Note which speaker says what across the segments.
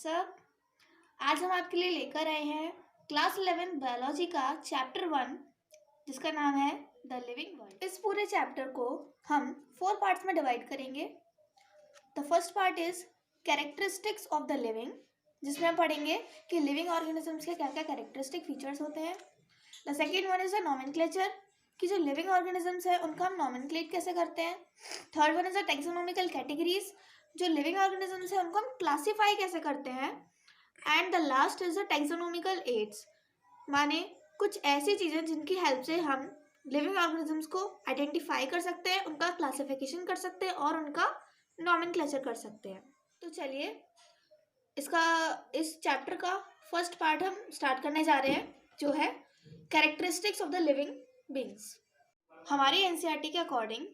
Speaker 1: WhatsApp. आज हम आपके लिए लेकर आए हैं क्लास 11 बायोलॉजी का चैप्टर 1 जिसका नाम है द लिविंग वर्ल्ड। इस पूरे चैप्टर को हम 4 पार्ट्स में डिवाइड करेंगे। The first part is characteristics of the living, जिसमें हम पढ़ेंगे कि लिविंग ऑर्गेनिजम्स के क्या क्या कैरेक्टरिस्टिक फीचर्स होते हैं। The second one is the nomenclature, कि जो लिविंग ऑर्गेनिजम्स है उनका हम नॉमेनक्लेट कैसे करते हैं। Third one is the taxonomical categories, जो लिविंग ऑर्गेनिजम्स है उनको हम क्लासीफाई कैसे करते हैं। And the last is the taxonomical aids, माने कुछ ऐसी चीज़ें जिनकी हेल्प से हम लिविंग ऑर्गेनिजम्स को आइडेंटिफाई कर सकते हैं, उनका क्लासिफिकेशन कर सकते हैं और उनका नॉमेनक्लेचर कर सकते हैं। तो चलिए इस चैप्टर का फर्स्ट पार्ट हम स्टार्ट करने जा रहे हैं, जो है characteristics of the living beings. हमारी एनसीईआरटी के अकॉर्डिंग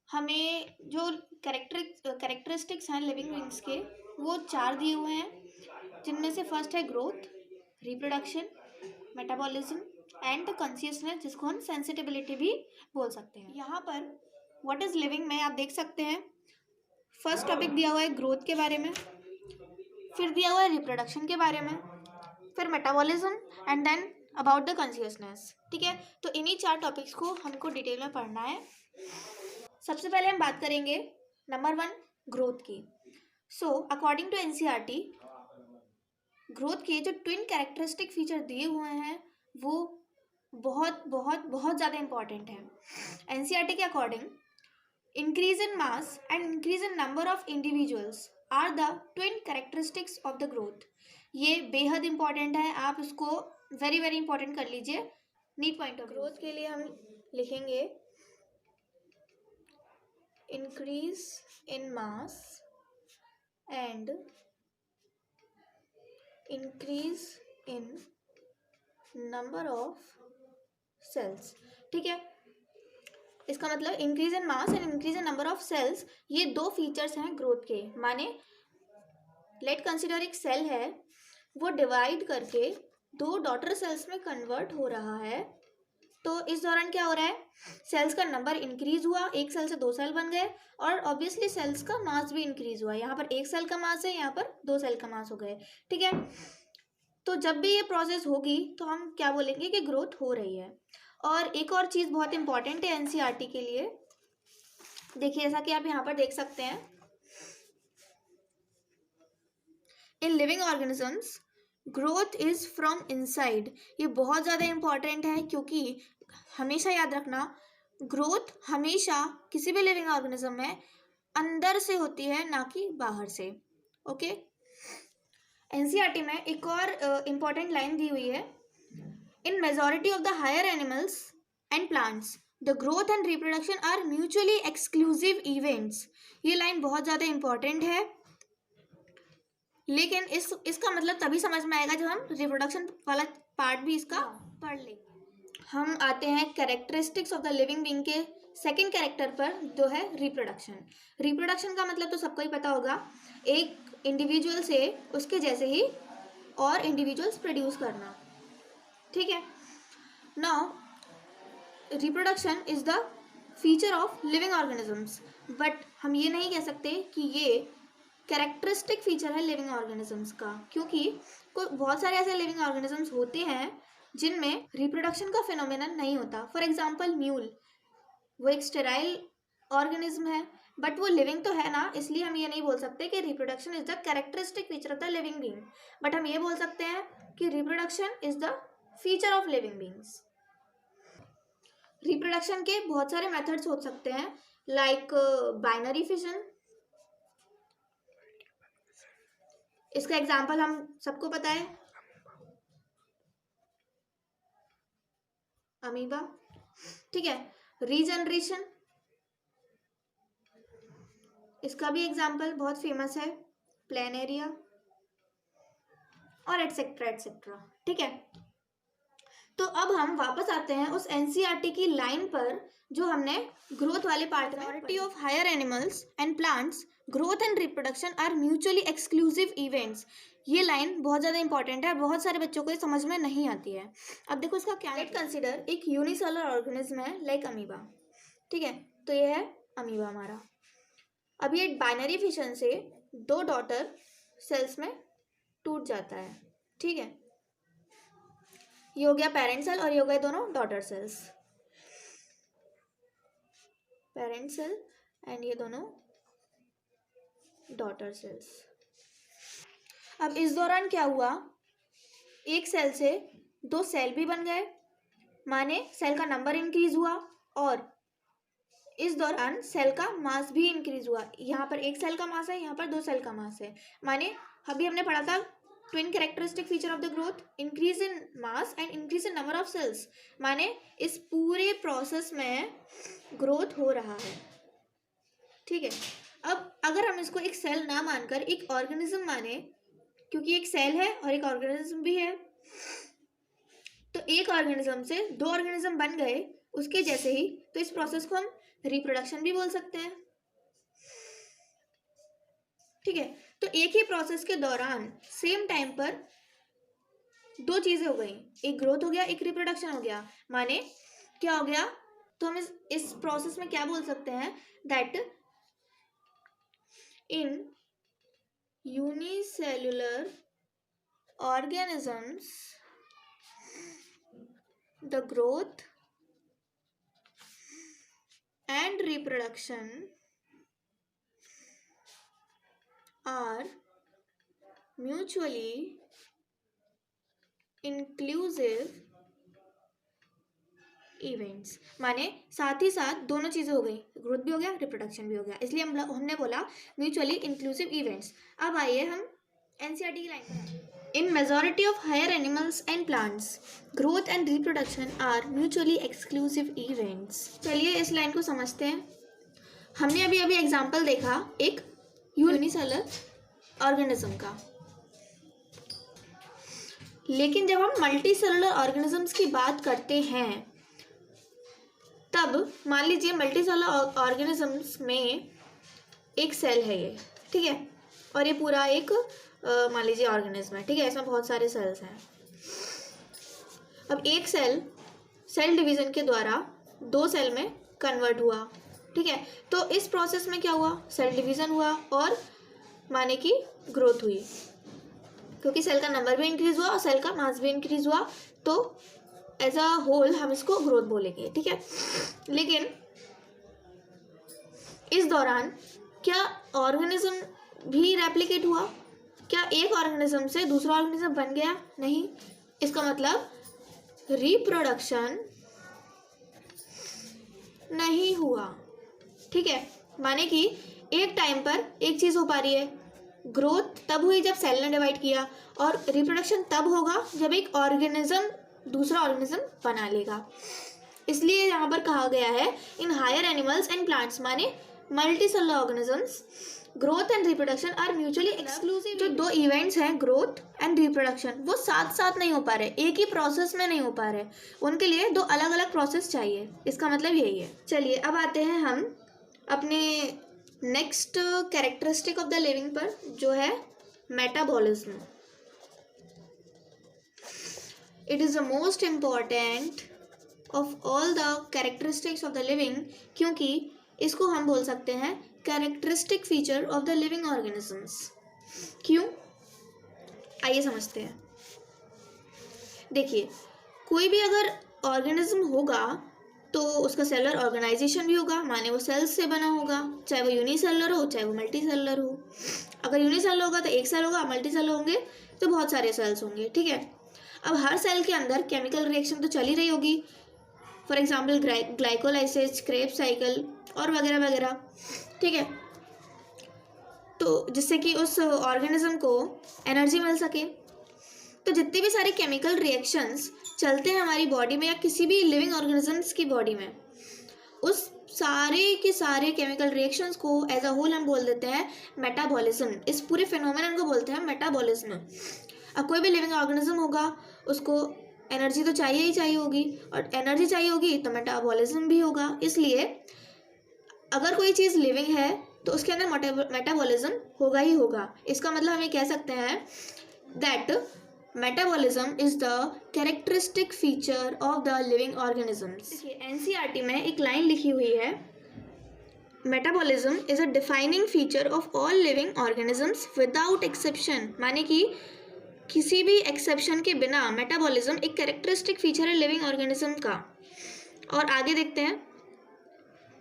Speaker 1: हमें जो कैरेक्टरिस्टिक्स हैं लिविंग बींग्स के, वो 4 दिए हुए हैं, जिनमें से फर्स्ट है growth, reproduction, metabolism and the consciousness, जिसको हम सेंसिटिविटी भी बोल सकते हैं। यहाँ पर व्हाट इज लिविंग में आप देख सकते हैं, फर्स्ट टॉपिक दिया हुआ है ग्रोथ के बारे में, फिर दिया हुआ है रिप्रोडक्शन के बारे में, फिर metabolism and then about the consciousness. ठीक है, तो इन्हीं 4 टॉपिक्स को हमको डिटेल में पढ़ना है। सबसे पहले हम बात करेंगे नंबर 1 ग्रोथ की। So according to NCERT, growth के जो ट्विन कैरेक्टरिस्टिक फीचर दिए हुए हैं वो बहुत बहुत बहुत ज़्यादा इंपॉर्टेंट है। एनसीईआरटी के according increase in mass and increase in number of individuals are the twin characteristics of the growth. ये बेहद इंपॉर्टेंट है, आप इसको वेरी वेरी इंपॉर्टेंट कर लीजिए नीट पॉइंट ऑफ ग्रोथ के लिए। हम लिखेंगे increase in mass and increase in number of cells. ठीक है, इसका मतलब increase in mass and increase in number of cells, ये 2 फीचर्स हैं ग्रोथ के। माने लेट कंसिडर एक सेल है, वो डिवाइड करके 2 डॉटर सेल्स में कन्वर्ट हो रहा है। तो इस दौरान क्या हो रहा है, सेल्स का नंबर इंक्रीज हुआ, 1 सेल से 2 सेल बन गए, और ऑब्वियसली सेल्स का मास भी इंक्रीज हुआ। यहाँ पर 1 सेल का मास है, यहाँ पर 2 सेल का मास हो गए। ठीक है, तो जब भी ये प्रोसेस होगी तो हम क्या बोलेंगे कि ग्रोथ हो रही है। और एक और चीज़ बहुत इंपॉर्टेंट है एनसीईआरटी के लिए, देखिए जैसा कि आप यहाँ पर देख सकते हैं, in living organisms growth is from inside. ये बहुत ज़्यादा इंपॉर्टेंट है, क्योंकि हमेशा याद रखना, ग्रोथ हमेशा किसी भी लिविंग ऑर्गेनिज्म में अंदर से होती है, ना कि बाहर से। ओके, एनसीईआरटी में एक और इम्पॉर्टेंट लाइन दी हुई है, in majority of the higher animals and plants the growth and reproduction are mutually exclusive events. ये लाइन बहुत ज़्यादा इंपॉर्टेंट है, लेकिन इसका मतलब तभी समझ में आएगा जब हम रिप्रोडक्शन वाला पार्ट भी इसका पढ़ लेंगे। हम आते हैं characteristics of the living being के सेकंड कैरेक्टर पर, जो है रिप्रोडक्शन। रिप्रोडक्शन का मतलब तो सबको ही पता होगा, एक इंडिविजुअल से उसके जैसे ही और इंडिविजुअल्स प्रोड्यूस करना। ठीक है, now reproduction is the feature of living organisms, but हम ये नहीं कह सकते कि ये कैरेक्टरिस्टिक फीचर है लिविंग ऑर्गेनिजम्स का, क्योंकि बहुत सारे ऐसे लिविंग ऑर्गेनिजम्स होते हैं जिनमें रिप्रोडक्शन का फिनोमेनन नहीं होता। फॉर एग्जांपल म्यूल, वो एक स्टेराइल ऑर्गेनिज्म है, बट वो लिविंग तो है ना, इसलिए हम ये नहीं बोल सकते कि reproduction is the characteristic feature of the living being, but हम ये बोल सकते हैं कि reproduction is the feature of living beings. Reproduction के बहुत सारे मेथड्स हो सकते हैं, लाइक बाइनरी फिशन। इसका एग्जाम्पल हम सबको पता है, अमीबा। ठीक है, रीजनरेशन, इसका भी एग्जाम्पल बहुत फेमस है, प्लेनेरिया, और एटसेट्रा एटसेट्रा। ठीक है, तो अब हम वापस आते हैं उस एनसीईआरटी की लाइन पर जो हमने ग्रोथ वाले पार्ट में, majority of higher animals and plants growth and reproduction are mutually exclusive events. ये लाइन बहुत ज़्यादा इंपॉर्टेंट है, बहुत सारे बच्चों को ये समझ में नहीं आती है। अब देखो इसका क्या, लेट कंसिडर एक यूनिसेलुलर ऑर्गेनिज्म है लाइक अमीबा। ठीक है, तो ये है अमीबा हमारा। अब ये बाइनरी फिशन से 2 डॉटर सेल्स में टूट जाता है, ठीक है। ये हो गया पेरेंट सेल और ये हो गए दोनों daughter cells, parent cell and ये दोनों डॉटर सेल्स। अब इस दौरान क्या हुआ, एक सेल से दो सेल भी बन गए, माने सेल का नंबर इंक्रीज हुआ और इस दौरान सेल का मास भी इंक्रीज हुआ। यहाँ पर एक सेल का मास है, यहाँ पर दो सेल का मास है, माने अभी हमने पढ़ा था twin characteristic feature of the growth, increase in mass and increase in number of cells, माने इस पूरे प्रोसेस में ग्रोथ हो रहा है, ठीक है। अब अगर हम इसको एक सेल ना मानकर एक ऑर्गेनिज्म माने, क्योंकि एक सेल है और एक ऑर्गेनिज्म भी है, तो एक ऑर्गेनिज्म से दो ऑर्गेनिज्म बन गए उसके जैसे ही, तो इस प्रोसेस को हम रिप्रोडक्शन भी बोल सकते हैं, ठीक है। तो एक ही प्रोसेस के दौरान सेम टाइम पर दो चीजें हो गई, एक ग्रोथ हो गया, एक रिप्रोडक्शन हो गया, माने क्या हो गया, तो हम इस प्रोसेस में क्या बोल सकते हैं, that in unicellular organisms the growth and reproduction are mutually inclusive events, माने साथ ही साथ दोनों चीज़ें हो गई, ग्रोथ भी हो गया, रिप्रोडक्शन भी हो गया, इसलिए हमने बोला म्यूचुअली इंक्लूसिव इवेंट्स। अब आइए हम एनसीईआरटी की लाइन पर। In majority of higher animals and plants growth and reproduction are mutually exclusive events. चलिए इस लाइन को समझते हैं। हमने अभी अभी एग्जाम्पल देखा एक यूनिसेलुलर ऑर्गेनिज्म का, लेकिन जब हम मल्टी सेलुलर ऑर्गेनिजम्स की बात करते हैं तब मान लीजिए मल्टी सेलुलर ऑर्गेनिजम्स में एक सेल है ये, ठीक है, और ये पूरा एक मान लीजिए ऑर्गेनिज्म है, ठीक है, इसमें बहुत सारे सेल्स हैं। अब एक सेल डिवीजन के द्वारा दो सेल में कन्वर्ट हुआ, ठीक है, तो इस प्रोसेस में क्या हुआ, सेल डिवीजन हुआ और माने की ग्रोथ हुई, क्योंकि सेल का नंबर भी इंक्रीज हुआ और सेल का मास भी इंक्रीज हुआ, तो एज अ होल हम इसको ग्रोथ बोलेंगे, ठीक है। लेकिन इस दौरान क्या ऑर्गेनिज्म भी रेप्लिकेट हुआ, क्या एक ऑर्गेनिज्म से दूसरा ऑर्गेनिज्म बन गया, नहीं, इसका मतलब रिप्रोडक्शन नहीं हुआ, ठीक है, माने कि एक टाइम पर एक चीज हो पा रही है, ग्रोथ तब हुई जब सेल ने डिवाइड किया और रिप्रोडक्शन तब होगा जब एक ऑर्गेनिज्म दूसरा ऑर्गेनिज्म बना लेगा। इसलिए यहाँ पर कहा गया है in higher animals and plants, माने multi cellular organisms growth and reproduction are mutually exclusive. जो दो इवेंट्स हैं ग्रोथ एंड रिप्रोडक्शन वो साथ साथ नहीं हो पा रहे, एक ही प्रोसेस में नहीं हो पा रहे, उनके लिए दो अलग अलग प्रोसेस चाहिए, इसका मतलब यही है। चलिए अब आते हैं हम अपने next characteristic of the living पर, जो है metabolism. It is the most important of all the characteristics of the living, क्योंकि इसको हम बोल सकते हैं characteristic feature of the living organisms. क्यों, आइए समझते हैं। देखिए, कोई भी अगर ऑर्गेनिज्म होगा तो उसका सेलुलर ऑर्गेनाइजेशन भी होगा, माने वो सेल्स से बना होगा, चाहे वो यूनिसेलुलर हो चाहे वो मल्टी सेलुलर हो। अगर यूनिसेलुलर होगा तो एक सेल होगा, मल्टी सेलुलर होंगे तो बहुत सारे सेल्स होंगे, ठीक है। अब हर सेल के अंदर केमिकल रिएक्शन तो चल ही रही होगी, for example glycolysis, Krebs cycle और वगैरह वगैरह, ठीक है, तो जिससे कि उस ऑर्गेनिज्म को एनर्जी मिल सके। तो जितने भी सारे केमिकल रिएक्शंस चलते हैं हमारी बॉडी में या किसी भी लिविंग ऑर्गेनिजम्स की बॉडी में, उस सारे के सारे केमिकल रिएक्शंस को एज अ होल हम बोल देते हैं मेटाबॉलिज्म। इस पूरे फिनोमेनन को बोलते हैं मेटाबॉलिज्म। अब कोई भी लिविंग ऑर्गेनिज्म होगा उसको एनर्जी तो चाहिए ही चाहिए होगी, और एनर्जी चाहिए होगी तो मेटाबॉलिज्म भी होगा। इसलिए अगर कोई चीज़ लिविंग है तो उसके अंदर मेटाबॉलिज्म होगा ही होगा। इसका मतलब हम ये कह सकते हैं that metabolism is the characteristic feature of the living organisms. देखिए एनसीईआरटी में एक लाइन लिखी हुई है, metabolism is a defining feature of all living organisms without exception, माने कि किसी भी एक्सेप्शन के बिना मेटाबॉलिज्म एक कैरेक्टरिस्टिक फीचर है लिविंग ऑर्गेनिज्म का। और आगे देखते हैं,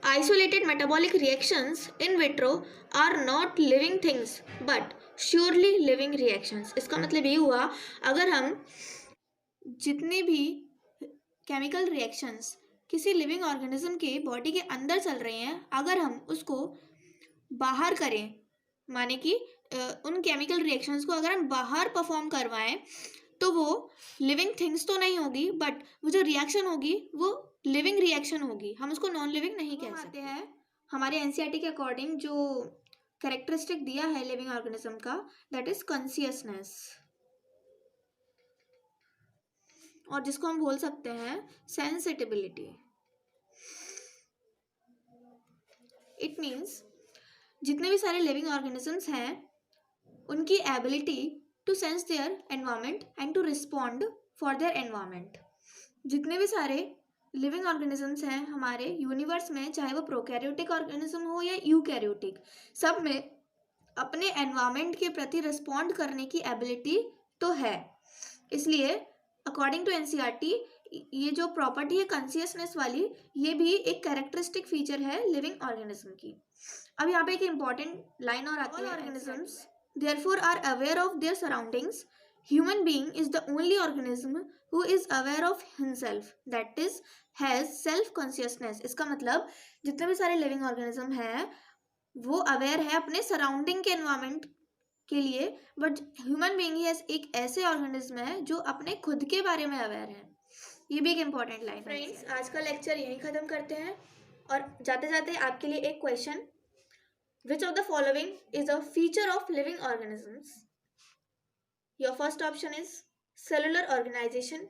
Speaker 1: isolated metabolic reactions in vitro are not living things but surely living reactions. इसका मतलब ये हुआ, अगर हम जितने भी केमिकल रिएक्शंस किसी लिविंग ऑर्गेनिज्म के बॉडी के अंदर चल रहे हैं, अगर हम उसको बाहर करें, माने कि उन केमिकल रिएक्शंस को अगर हम बाहर परफॉर्म करवाएं, तो वो लिविंग थिंग्स तो नहीं होगी, बट वो जो रिएक्शन होगी वो लिविंग रिएक्शन होगी, हम उसको नॉन लिविंग नहीं कह सकते हैं। हमारे एनसीईआरटी के अकॉर्डिंग जो कैरेक्टरिस्टिक दिया है लिविंग ऑर्गेनिज्म का, दैट इज कॉन्शियसनेस, और जिसको हम बोल सकते हैं सेंसिटिबिलिटी। इट मीन्स जितने भी सारे लिविंग ऑर्गेनिजम्स हैं उनकी ability to sense their environment and to respond for their environment. जितने भी सारे लिविंग ऑर्गेनिजम्स हैं हमारे यूनिवर्स में, चाहे वो प्रोकैरियोटिक ऑर्गेनिज्म हो या यूकैरियोटिक, सब में अपने एनवायरनमेंट के प्रति रिस्पॉन्ड करने की एबिलिटी तो है। इसलिए अकॉर्डिंग टू एनसीईआरटी ये जो प्रॉपर्टी है कॉन्शियसनेस वाली, ये भी एक कैरेक्टरिस्टिक फीचर है लिविंग ऑर्गेनिज्म की। अब यहाँ पे एक इंपॉर्टेंट लाइन और आती है, organisms therefore are aware of their surroundings, human being is the only organism who is aware of himself, that is has self consciousness. इसका मतलब जितने भी सारे लिविंग ऑर्गेनिज्म हैं वो अवेयर है अपने सराउंडिंग के एनवायरनमेंट के लिए, बट ह्यूमन बीइंग ही एक ऐसे ऑर्गेनिज्म है जो अपने खुद के बारे में अवेयर है। ये भी एक इम्पॉर्टेंट लाइन है। फ्रेंड्स, आज का लेक्चर यहीं ख़त्म करते हैं, और जाते जाते आपके लिए एक question, which of the following is a feature of living organisms? Your first option is cellular organisation,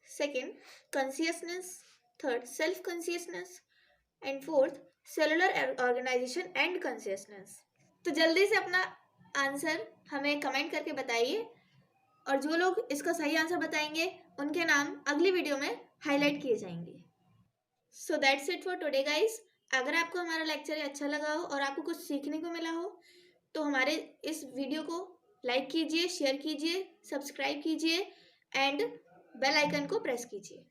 Speaker 1: second consciousness, third self consciousness, and fourth cellular organisation and consciousness. तो जल्दी से अपना आंसर हमें कमेंट करके बताइए, और जो लोग इसका सही आंसर बताएंगे उनके नाम अगली वीडियो में हाईलाइट किए जाएंगे। So that's it for today guys. अगर आपको हमारा लेक्चर अच्छा लगा हो और आपको कुछ सीखने को मिला हो तो हमारे इस वीडियो को लाइक कीजिए, शेयर कीजिए, सब्सक्राइब कीजिए एंड बेल आइकन को प्रेस कीजिए।